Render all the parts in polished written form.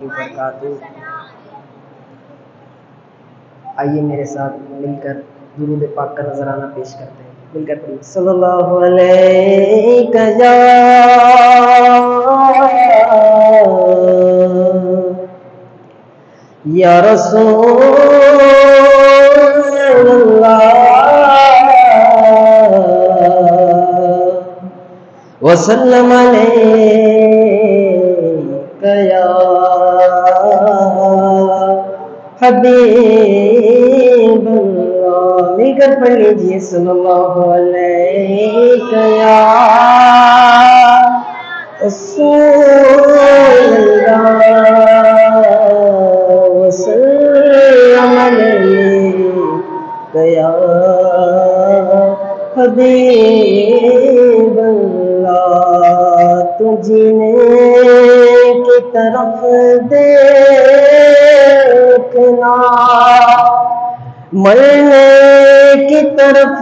وبرکاتہ۔ آئیے میرے ساتھ مل کر درود پاک کا نذرانہ پیش کرتے ہیں، مل کر پڑھیے صلی اللہ علیہ یا رسول اللہ وسلم علیک یا حبیب اللہ۔ مل کر پڑھ لیجیے صلی اللہ علیہ یا رسول اللہ وسلم علیک یا حبیب اللہ۔ تو جینے کی طرف دیکھنا، مرنے کی طرف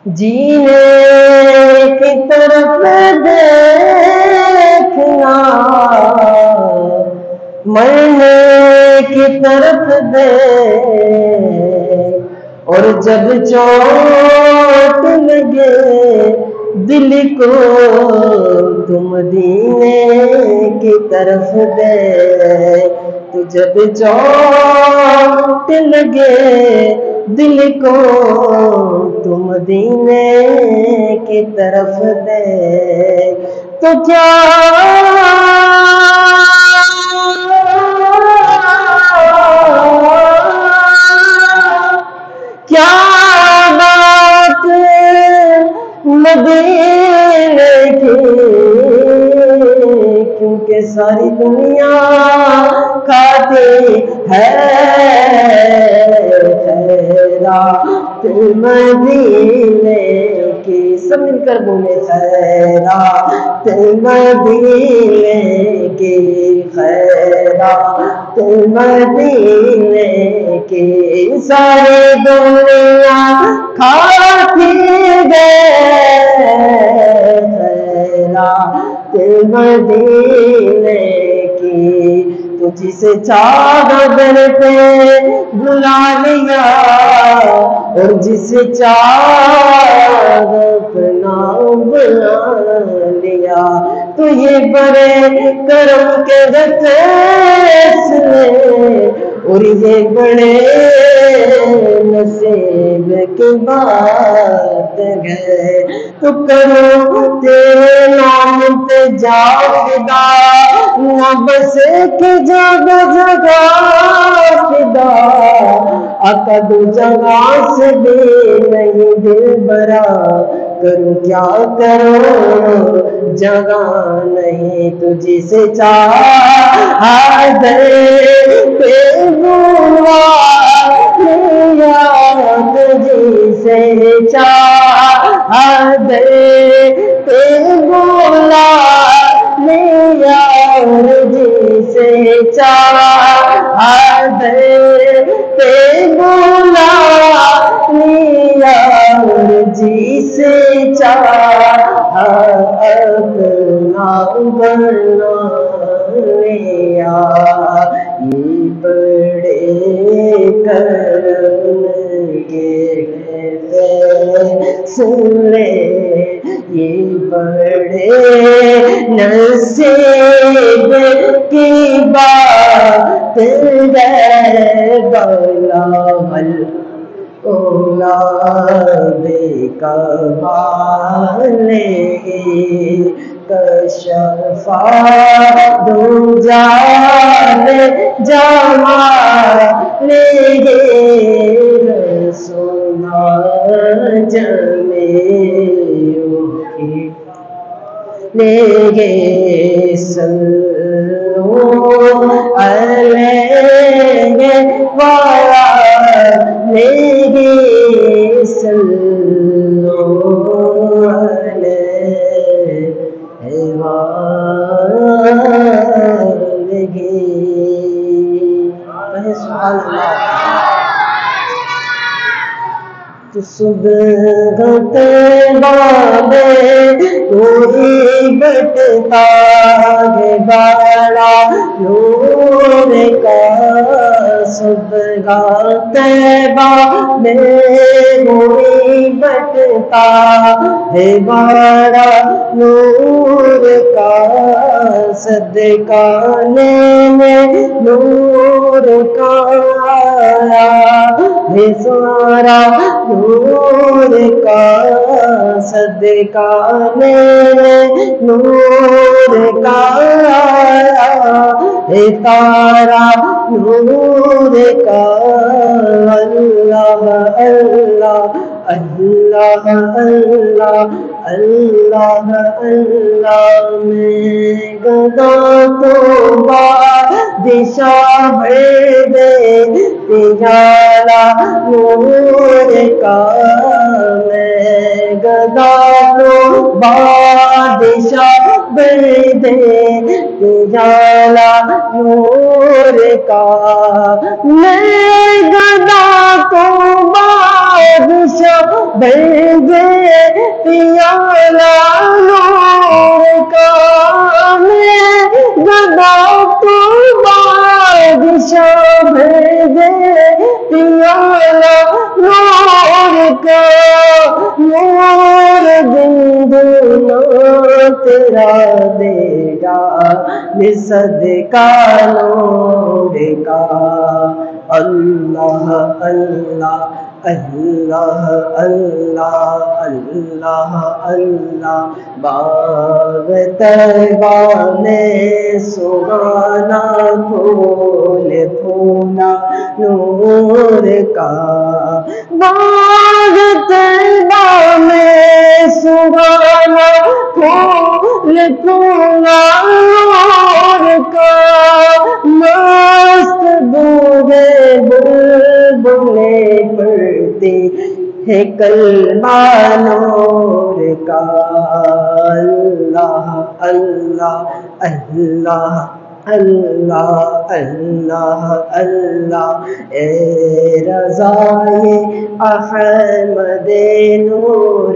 جینے کی طرف دیکھنا، مرنے کی طرف اور جب چوٹ لگے دل کو تو مدینے کی طرف دے۔ تو جب چوٹ لگے دل کو تو مدینے کی طرف دے۔ تو کیا بات مدینے کی، کیونکہ ساری دنیا کھاتی ہے خیرات مدینے کی۔ سب مل کر بولے خیرات مدینے کی، خیرات مدینے کی۔ ساری دنیا کھاتی ہے خیرات مدینے کی۔ تو جسے چادر پہ بلا لیا اور جسے چادر اپنا بلا لیا، تو یہ بڑے کرم کے فیصلے اور یہ بڑے نصیب کی بات ہے۔ تو کرو تیرے نام پہ جاویدہ، نہ بس ایک جگہ جگہ فدا، آقا دو جگہ سے بھی نہیں دل برا، کروں کیا کرو جگہ نہیں۔ تجھے سے چاہ دے پہ بولا لیا، تجھے سے چاہ دے پہ بولا لیا، جسے چاہ دے پہ بولا لیا، جسے چاہ اپنا بنا لیا۔ یہ بڑے کرم کے فیصلے، یہ بڑے نصیب کی بات ہے۔ اولا بے کمالے کشفا دو جان جمالے رسونا جمیوں کی لے گے سلو علیہ وآلہ سلو علیہ وآلہ۔ سبحان اللہ۔ تو صبح طیبہ میں کوئی بٹتا ہے بڑا نور کا صبح طیبہ میں کوئی بٹتا ہے بڑا نور کا صدقہ لینے نور کا آیا ہے سارا نور کا صدقہ لینے نور کا آیا ہے تارا نور کا اللہ اللہ اللہ اللہ اللہ اللہ میں گدا تو بادشاہ بھر دے تجالا نور کا میں گدا تو بادشاہ بھر دے تجالا نور کا میں گدا تو بادشاہ بھر دے پیالہ نور کا میں گدا تو بادشاہ بھر دے پیالہ نور کا نور دندنا تیرا دے گا صدقہ نور کا اللہ اللہ اللہ اللہ اللہ اللہ باغ طیبہ میں سہانا پھول پھولا نور کا باغ طیبہ میں سہانا پھول پھولا نور کا مست بوے بلبلے پڑھتے ہے کلمہ نور کا اللہ اللہ اللہ اللہ اللہ اللہ اے رضائے احمد نور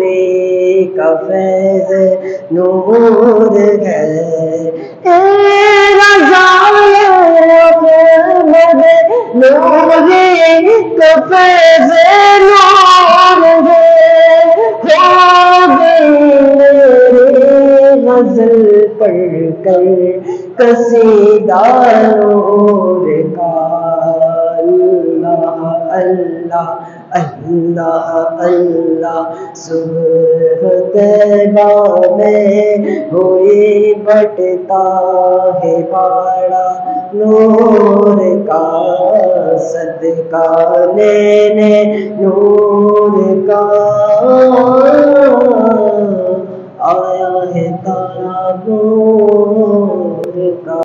کا فیض نور ہے اے رضائے احمد نور کا فیض نور ہے ہو گئی میری غزل پڑھ کر قصیدہ نور کا اللہ اللہ اللہ اللہ صبح طیبہ میں ہوئی بٹتا ہے بڑا نور کا صدقہ لینے نور کا آیا ہے تارا